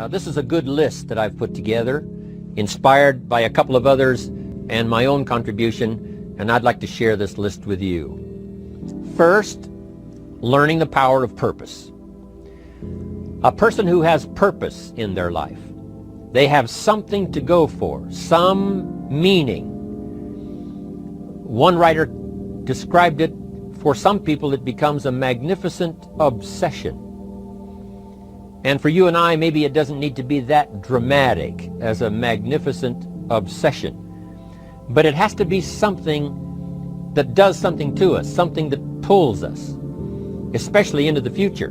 This is a good list that I've put together, inspired by a couple of others and my own contribution, and I'd like to share this list with you. First, learning the power of purpose. A person who has purpose in their life, they have something to go for, some meaning. One writer described it, for some people it becomes a magnificent obsession. And for you and I, maybe it doesn't need to be that dramatic as a magnificent obsession. But it has to be something that does something to us, something that pulls us, especially into the future.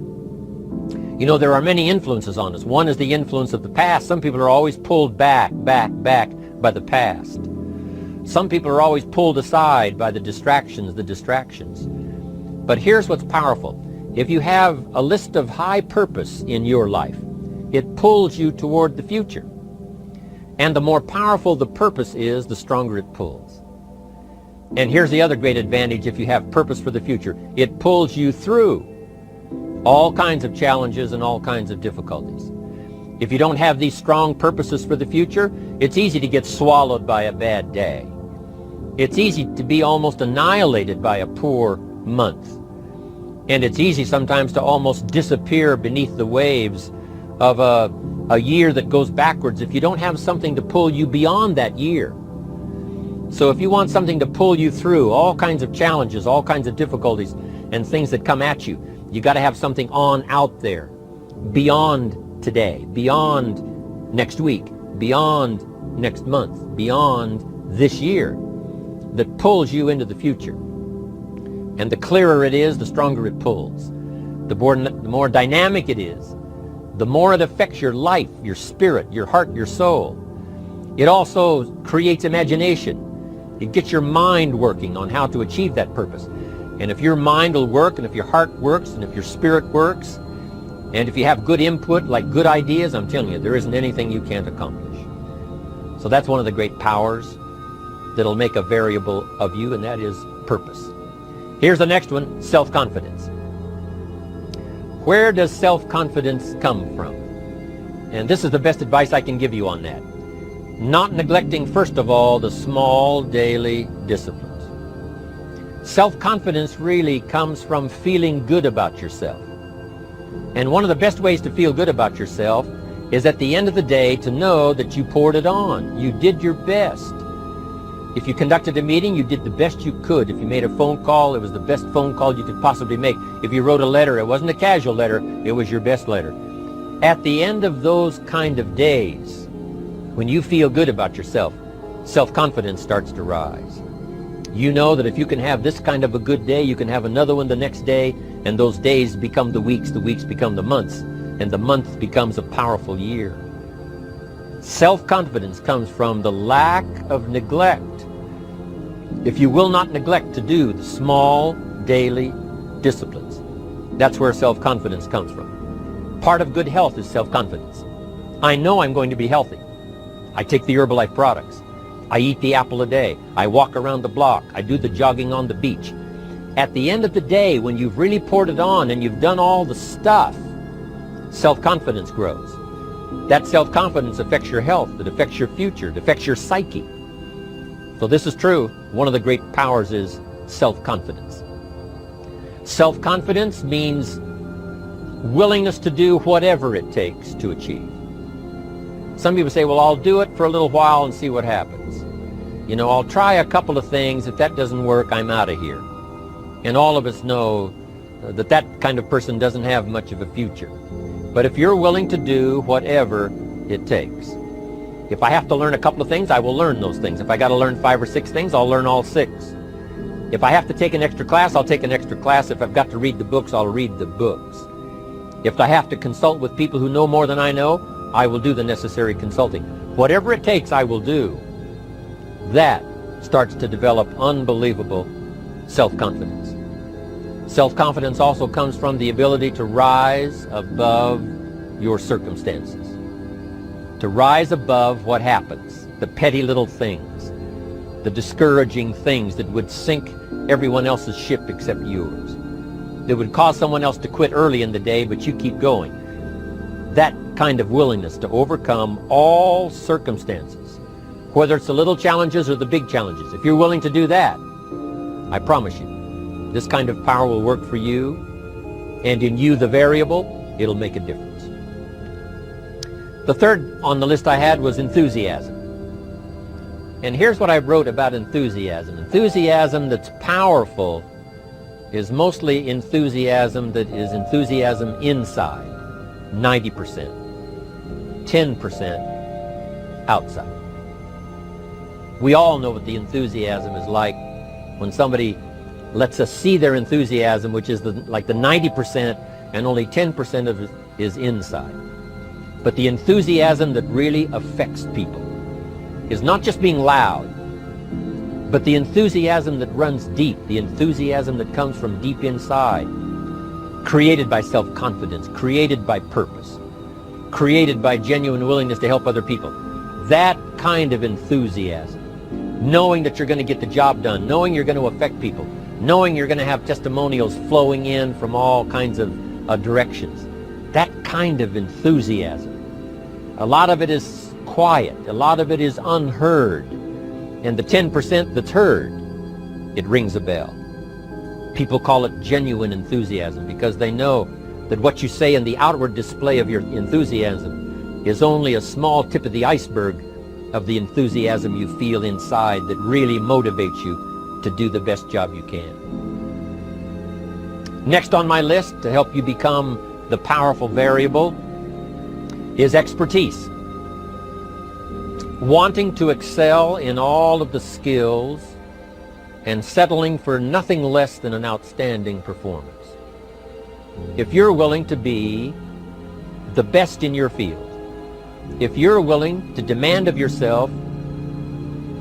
You know, there are many influences on us. One is the influence of the past. Some people are always pulled back by the past. Some people are always pulled aside by the distractions. But here's what's powerful. If you have a list of high purpose in your life, it pulls you toward the future. And the more powerful the purpose is, the stronger it pulls. And here's the other great advantage if you have purpose for the future. It pulls you through all kinds of challenges and all kinds of difficulties. If you don't have these strong purposes for the future, it's easy to get swallowed by a bad day. It's easy to be almost annihilated by a poor month. And it's easy sometimes to almost disappear beneath the waves of a year that goes backwards if you don't have something to pull you beyond that year. So if you want something to pull you through all kinds of challenges, all kinds of difficulties and things that come at you, you got to have something on out there beyond today, beyond next week, beyond next month, beyond this year, that pulls you into the future. And the clearer it is, the stronger it pulls. The more dynamic it is, the more it affects your life, your spirit, your heart, your soul. It also creates imagination. It gets your mind working on how to achieve that purpose. And if your mind will work, and if your heart works, and if your spirit works, and if you have good input, like good ideas, I'm telling you, there isn't anything you can't accomplish. So that's one of the great powers that'll make a variable of you, and that is purpose. Here's the next one, self-confidence. Where does self-confidence come from? And this is the best advice I can give you on that. Not neglecting, first of all, the small daily disciplines. Self-confidence really comes from feeling good about yourself. And one of the best ways to feel good about yourself is at the end of the day to know that you poured it on. You did your best. If you conducted a meeting, you did the best you could. If you made a phone call, it was the best phone call you could possibly make. If you wrote a letter, it wasn't a casual letter, it was your best letter. At the end of those kind of days, when you feel good about yourself, self-confidence starts to rise. You know that if you can have this kind of a good day, you can have another one the next day, and those days become the weeks become the months, and the month becomes a powerful year. Self-confidence comes from the lack of neglect. If you will not neglect to do the small daily disciplines, that's where self-confidence comes from. Part of good health is self-confidence. I know I'm going to be healthy. I take the Herbalife products. I eat the apple a day. I walk around the block. I do the jogging on the beach. At the end of the day, when you've really poured it on and you've done all the stuff, self-confidence grows. That self-confidence affects your health. It affects your future. It affects your psyche. So this is true. One of the great powers is self-confidence. Self-confidence means willingness to do whatever it takes to achieve. Some people say, well, I'll do it for a little while and see what happens. You know, I'll try a couple of things. If that doesn't work, I'm out of here. And all of us know that that kind of person doesn't have much of a future. But if you're willing to do whatever it takes, if I have to learn a couple of things, I will learn those things. If I got to learn 5 or 6 things, I'll learn all 6. If I have to take an extra class, I'll take an extra class. If I've got to read the books, I'll read the books. If I have to consult with people who know more than I know, I will do the necessary consulting. Whatever it takes, I will do. That starts to develop unbelievable self-confidence. Self-confidence also comes from the ability to rise above your circumstances. To rise above what happens, the petty little things, the discouraging things that would sink everyone else's ship except yours, that would cause someone else to quit early in the day, but you keep going. That kind of willingness to overcome all circumstances, whether it's the little challenges or the big challenges. If you're willing to do that, I promise you, this kind of power will work for you, and in you, the variable, it'll make a difference. The third on the list I had was enthusiasm. And here's what I wrote about enthusiasm. Enthusiasm that's powerful is mostly enthusiasm that is enthusiasm inside, 90%, 10% outside. We all know what the enthusiasm is like when somebody lets us see their enthusiasm, which is like the 90%, and only 10% of it is inside. But the enthusiasm that really affects people is not just being loud, but the enthusiasm that runs deep, the enthusiasm that comes from deep inside, created by self-confidence, created by purpose, created by genuine willingness to help other people. That kind of enthusiasm, knowing that you're going to get the job done, knowing you're going to affect people, knowing you're going to have testimonials flowing in from all kinds of directions. That kind of enthusiasm. A lot of it is quiet. A lot of it is unheard. And the 10% that's heard, it rings a bell. People call it genuine enthusiasm because they know that what you say in the outward display of your enthusiasm is only a small tip of the iceberg of the enthusiasm you feel inside that really motivates you to do the best job you can. Next on my list to help you become the powerful variable is expertise. Wanting to excel in all of the skills and settling for nothing less than an outstanding performance. If you're willing to be the best in your field, if you're willing to demand of yourself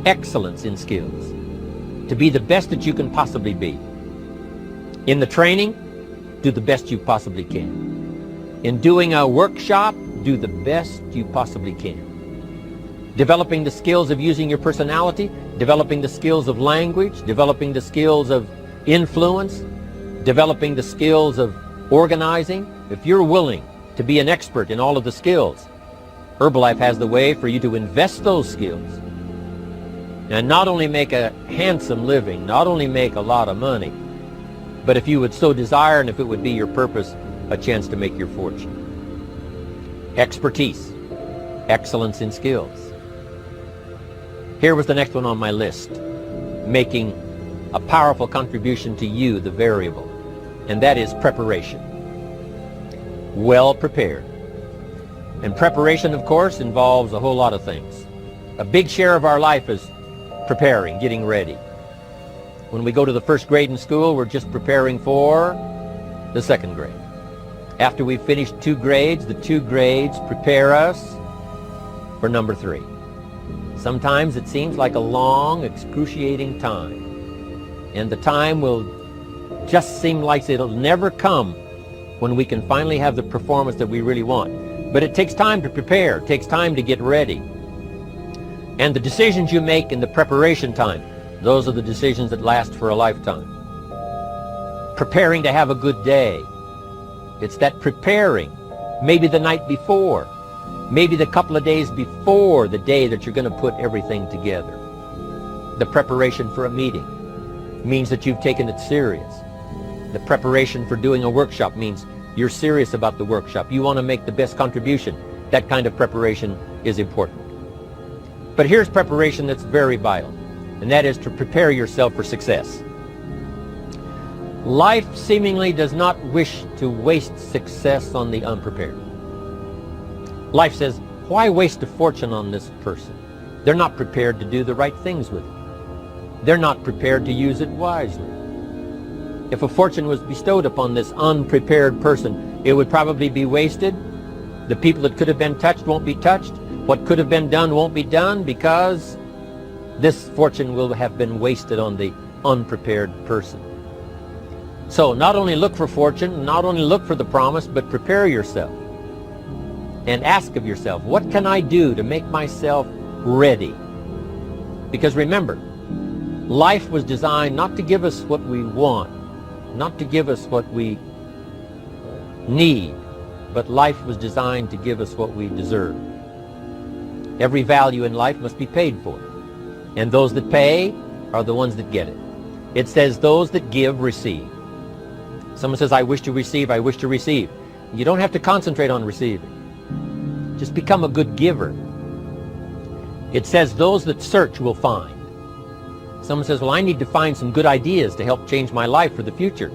excellence in skills, to be the best that you can possibly be. In the training, do the best you possibly can. In doing a workshop, do the best you possibly can. Developing the skills of using your personality, developing the skills of language, developing the skills of influence, developing the skills of organizing. If you're willing to be an expert in all of the skills, Herbalife has the way for you to invest those skills and not only make a handsome living, not only make a lot of money, but if you would so desire and if it would be your purpose, a chance to make your fortune. Expertise, excellence in skills. Here was the next one on my list, making a powerful contribution to you, the variable, and that is preparation. Well prepared. And preparation, of course, involves a whole lot of things. A big share of our life is preparing, getting ready. When we go to the first grade in school, we're just preparing for the second grade. After we've finished 2 grades, the 2 grades prepare us for number 3. Sometimes it seems like a long, excruciating time. And the time will just seem like it'll never come when we can finally have the performance that we really want. But it takes time to prepare. It takes time to get ready. And the decisions you make in the preparation time, those are the decisions that last for a lifetime. Preparing to have a good day. It's that preparing, maybe the night before, maybe the couple of days before the day that you're going to put everything together. The preparation for a meeting means that you've taken it serious. The preparation for doing a workshop means you're serious about the workshop. You want to make the best contribution. That kind of preparation is important. But here's preparation that's very vital, and that is to prepare yourself for success. Life seemingly does not wish to waste success on the unprepared. Life says, why waste a fortune on this person? They're not prepared to do the right things with it. They're not prepared to use it wisely. If a fortune was bestowed upon this unprepared person, it would probably be wasted. The people that could have been touched won't be touched. What could have been done won't be done because this fortune will have been wasted on the unprepared person. So not only look for fortune, not only look for the promise, but prepare yourself and ask of yourself, what can I do to make myself ready? Because remember, life was designed not to give us what we want, not to give us what we need, but life was designed to give us what we deserve. Every value in life must be paid for, and those that pay are the ones that get it. It says those that give receive. Someone says, I wish to receive, I wish to receive. You don't have to concentrate on receiving. Just become a good giver. It says those that search will find. Someone says, well, I need to find some good ideas to help change my life for the future.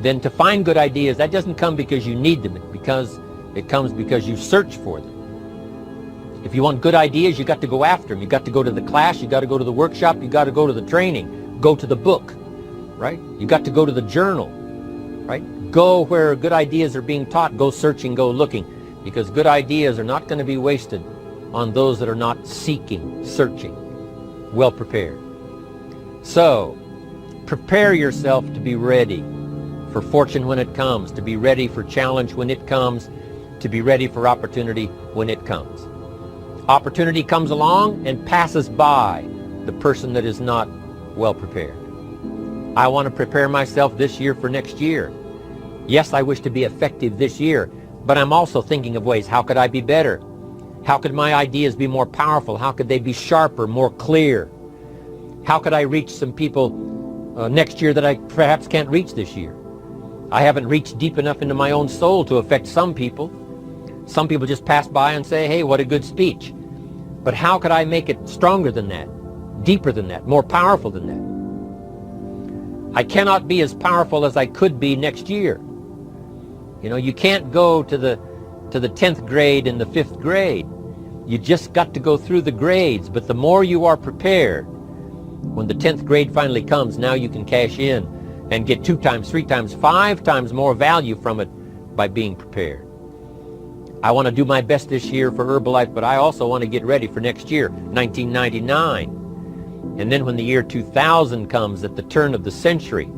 Then to find good ideas, that doesn't come because you need them, it comes because you search for them. If you want good ideas, you got to go after them. You got to go to the class, you got to go to the workshop, you got to go to the training, go to the book, right? You got to go to the journal, right? Go where good ideas are being taught, go searching, go looking, because good ideas are not going to be wasted on those that are not seeking, searching, well prepared. So, prepare yourself to be ready for fortune when it comes, to be ready for challenge when it comes, to be ready for opportunity when it comes. Opportunity comes along and passes by the person that is not well prepared. I want to prepare myself this year for next year. Yes, I wish to be effective this year, but I'm also thinking of ways, how could I be better? How could my ideas be more powerful? How could they be sharper, more clear? How could I reach some people next year that I perhaps can't reach this year? I haven't reached deep enough into my own soul to affect some people. Some people just pass by and say, hey, what a good speech. But how could I make it stronger than that, deeper than that, more powerful than that? I cannot be as powerful as I could be next year. You know, you can't go to the 10th grade in the 5th grade. You just got to go through the grades. But the more you are prepared, when the 10th grade finally comes, now you can cash in and get 2 times, 3 times, 5 times more value from it by being prepared. I want to do my best this year for Herbalife, but I also want to get ready for next year, 1999. And then when the year 2000 comes at the turn of the century,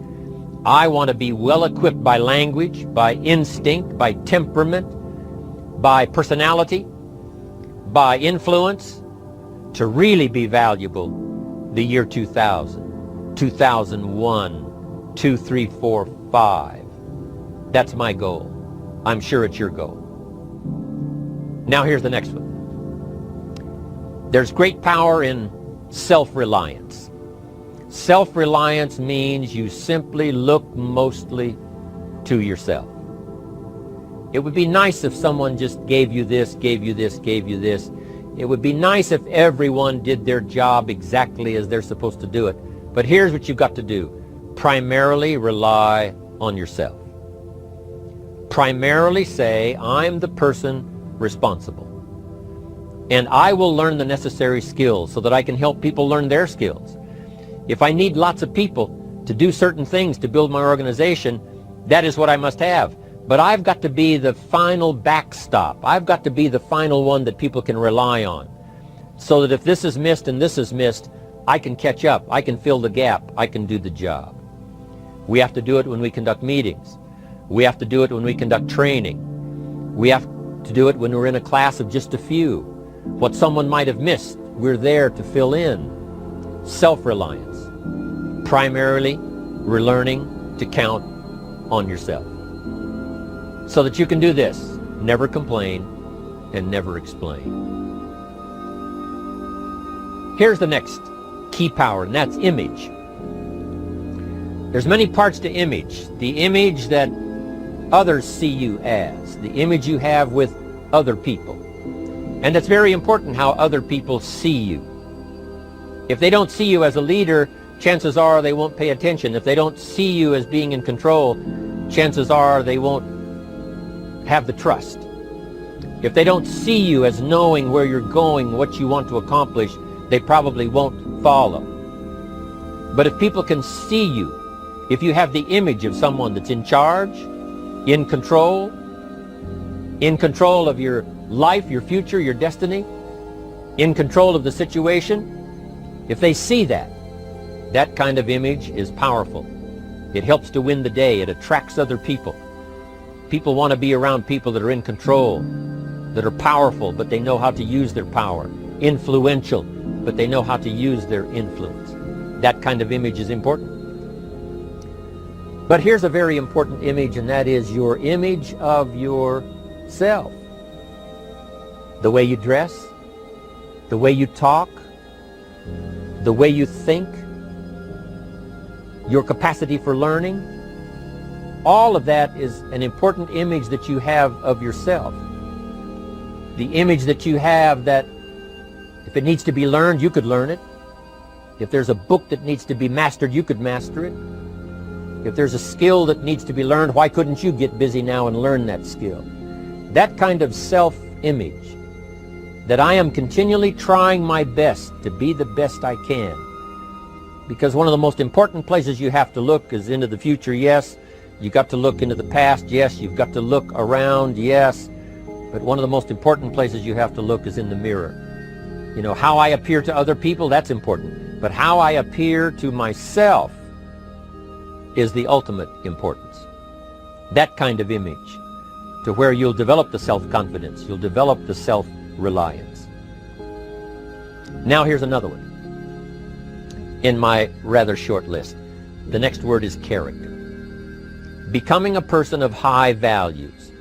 I want to be well equipped by language, by instinct, by temperament, by personality, by influence, to really be valuable the year 2000, 2001, 2, 3, 4, 5. That's my goal. I'm sure it's your goal. Now here's the next one. There's great power in self-reliance. Self-reliance means you simply look mostly to yourself. It would be nice if someone just gave you this, gave you this, gave you this. It would be nice if everyone did their job exactly as they're supposed to do it. But here's what you've got to do. Primarily rely on yourself. Primarily say, I'm the person responsible. And I will learn the necessary skills so that I can help people learn their skills. If I need lots of people to do certain things to build my organization, that is what I must have. But I've got to be the final backstop. I've got to be the final one that people can rely on. So that if this is missed and this is missed, I can catch up. I can fill the gap. I can do the job. We have to do it when we conduct meetings. We have to do it when we conduct training. We have to do it when we're in a class of just a few. What someone might have missed, we're there to fill in. Self-reliance. Primarily, we're learning to count on yourself. So that you can do this, never complain and never explain. Here's the next key power, and that's image. There's many parts to image. The image that others see you as, the image you have with other people. And it's very important how other people see you. If they don't see you as a leader, chances are they won't pay attention. If they don't see you as being in control, chances are they won't have the trust. If they don't see you as knowing where you're going, what you want to accomplish, they probably won't follow. But if people can see you, if you have the image of someone that's in charge, in control of your life, your future, your destiny, in control of the situation, if they see that, that kind of image is powerful. It helps to win the day. It attracts other people. People want to be around people that are in control, that are powerful, but they know how to use their power. Influential, but they know how to use their influence. That kind of image is important. But here's a very important image, and that is your image of your self. The way you dress, the way you talk, the way you think, your capacity for learning, all of that is an important image that you have of yourself. The image that you have that if it needs to be learned, you could learn it. If there's a book that needs to be mastered, you could master it. If there's a skill that needs to be learned, why couldn't you get busy now and learn that skill? That kind of self-image, that I am continually trying my best to be the best I can. Because one of the most important places you have to look is into the future, yes. You've got to look into the past, yes. You've got to look around, yes. But one of the most important places you have to look is in the mirror. You know, how I appear to other people, that's important. But how I appear to myself is the ultimate importance. That kind of image, to where you'll develop the self-confidence, you'll develop the self-reliance. Now here's another one in my rather short list. The next word is character. Becoming a person of high values,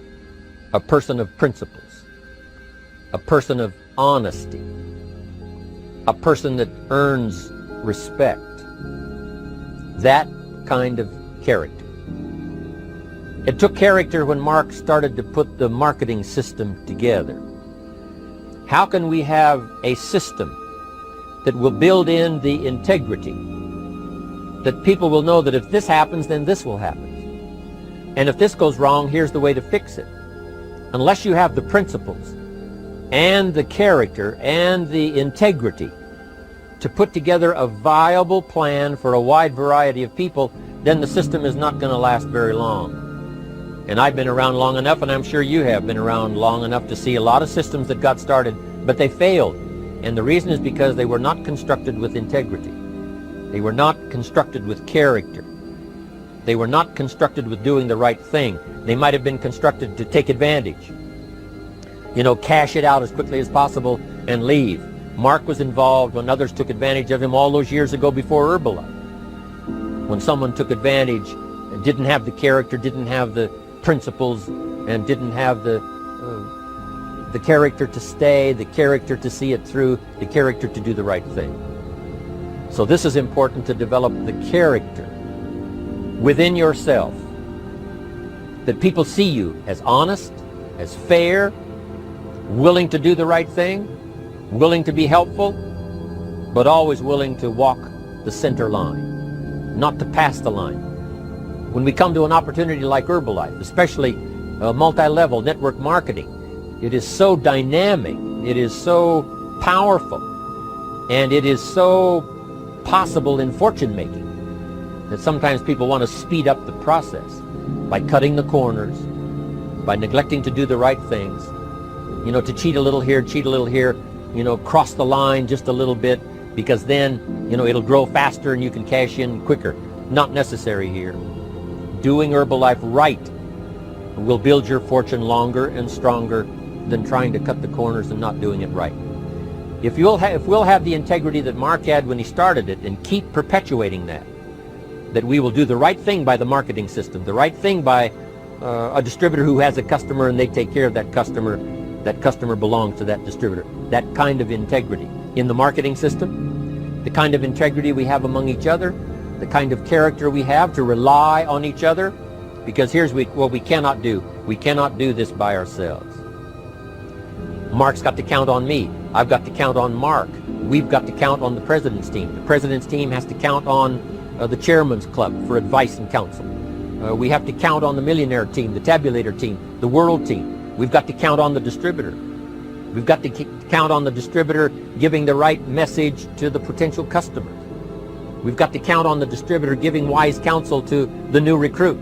a person of principles, a person of honesty, a person that earns respect. That kind of character. It took character when Mark started to put the marketing system together. How can we have a system that will build in the integrity, that people will know that if this happens, then this will happen. And if this goes wrong, here's the way to fix it. Unless you have the principles and the character and the integrity to put together a viable plan for a wide variety of people, then the system is not going to last very long. And I've been around long enough, and I'm sure you have been around long enough to see a lot of systems that got started, but they failed. And the reason is because they were not constructed with integrity. They were not constructed with character. They were not constructed with doing the right thing. They might have been constructed to take advantage. You know, cash it out as quickly as possible and leave. Mark was involved when others took advantage of him all those years ago before Herbalife. When someone took advantage and didn't have the character, didn't have the principles, and didn't have the character to stay, the character to see it through, the character to do the right thing. So this is important, to develop the character within yourself, that people see you as honest, as fair, willing to do the right thing, willing to be helpful, but always willing to walk the center line, not to pass the line. When we come to an opportunity like Herbalife, especially multi-level network marketing, it is so dynamic, it is so powerful, and it is so possible in fortune making that sometimes people want to speed up the process by cutting the corners, by neglecting to do the right things, you know, to cheat a little here, you know, cross the line just a little bit, because then, you know, it'll grow faster and you can cash in quicker. Not necessary here. Doing Herbalife right will build your fortune longer and stronger than trying to cut the corners and not doing it right. If we'll have the integrity that Mark had when he started it, and keep perpetuating that we will do the right thing by the marketing system, the right thing by a distributor who has a customer and they take care of that customer belongs to that distributor. That kind of integrity in the marketing system, the kind of integrity we have among each other, the kind of character we have to rely on each other, because here's what we cannot do. We cannot do this by ourselves. Mark's got to count on me. I've got to count on Mark. We've got to count on the president's team. The president's team has to count on the chairman's club for advice and counsel. We have to count on the millionaire team, the tabulator team, the world team. We've got to count on the distributor. We've got to count on the distributor giving the right message to the potential customer. We've got to count on the distributor giving wise counsel to the new recruit,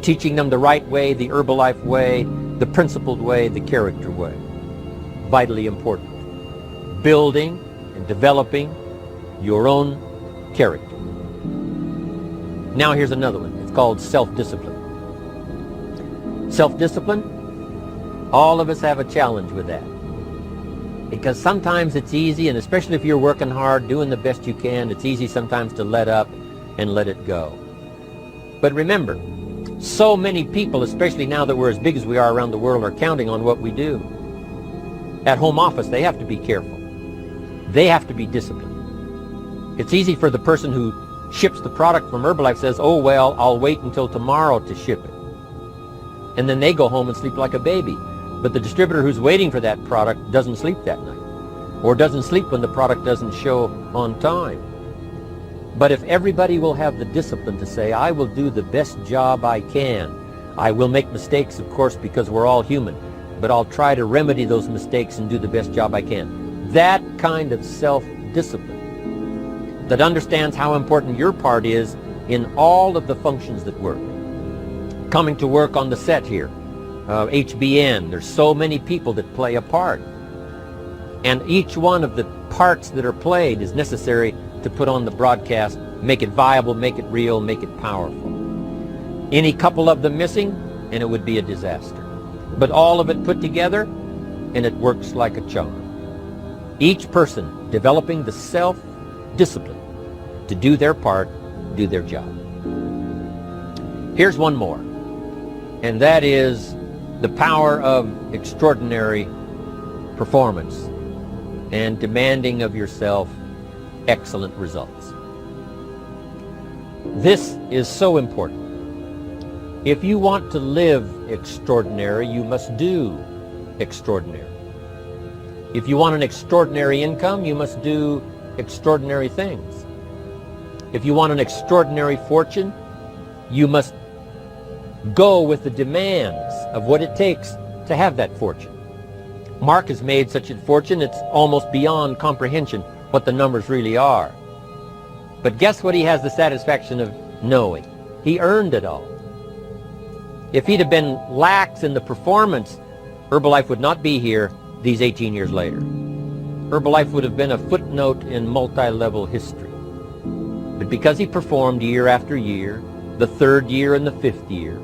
teaching them the right way, the Herbalife way, the principled way, the character way. Vitally important. Building and developing your own character. Now here's another one. It's called self-discipline. Self-discipline, all of us have a challenge with that. Because sometimes it's easy, and especially if you're working hard, doing the best you can, it's easy sometimes to let up and let it go. But remember, So many people, especially now that we're as big as we are around the world, are counting on what we do. At home office, they have to be careful. They have to be disciplined. It's easy for the person who ships the product from Herbalife says, oh, well, I'll wait until tomorrow to ship it. And then they go home and sleep like a baby. But the distributor who's waiting for that product doesn't sleep that night, or doesn't sleep when the product doesn't show on time. But if everybody will have the discipline to say, I will do the best job I can. I will make mistakes, of course, because we're all human, but I'll try to remedy those mistakes and do the best job I can. That kind of self-discipline that understands how important your part is in all of the functions that work. Coming to work on the set here, HBN, there's so many people that play a part. And each one of the parts that are played is necessary to put on the broadcast, make it viable, make it real, make it powerful. Any couple of them missing, and it would be a disaster. But all of it put together, and it works like a charm. Each person developing the self-discipline to do their part, do their job. Here's one more, and that is the power of extraordinary performance and demanding of yourself excellent results. This is so important. If you want to live extraordinary, you must do extraordinary. If you want an extraordinary income, you must do extraordinary things. If you want an extraordinary fortune, you must go with the demands of what it takes to have that fortune. Mark has made such a fortune, it's almost beyond comprehension what the numbers really are. But guess what he has the satisfaction of knowing? He earned it all. If he'd have been lax in the performance, Herbalife would not be here these 18 years later. Herbalife would have been a footnote in multi-level history. But because he performed year after year, the 3rd year and the 5th year,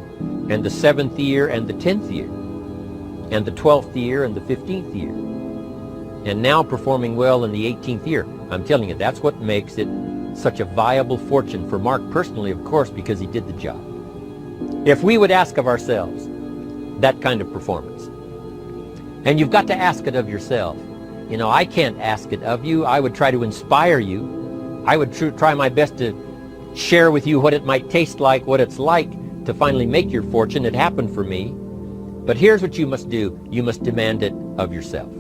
and the 7th year and the 10th year, and the 12th year and the 15th year, and now performing well in the 18th year. I'm telling you, that's what makes it such a viable fortune for Mark personally, of course, because he did the job. If we would ask of ourselves that kind of performance, and you've got to ask it of yourself. You know, I can't ask it of you. I would try to inspire you. I would try my best to share with you what it might taste like, what it's like to finally make your fortune. It happened for me. But here's what you must do. You must demand it of yourself.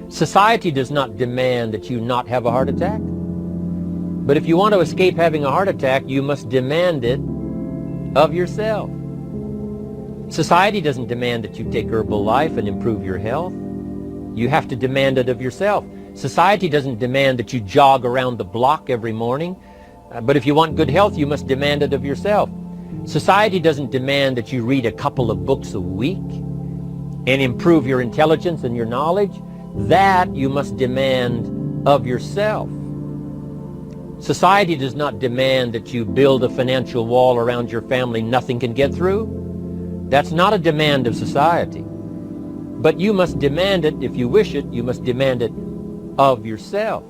Society does not demand that you not have a heart attack. But if you want to escape having a heart attack, you must demand it of yourself. Society doesn't demand that you take Herbalife and improve your health. You have to demand it of yourself. Society doesn't demand that you jog around the block every morning. But if you want good health, you must demand it of yourself. Society doesn't demand that you read a couple of books a week and improve your intelligence and your knowledge. That you must demand of yourself. Society does not demand that you build a financial wall around your family nothing can get through. That's not a demand of society. But you must demand it, if you wish it, you must demand it of yourself.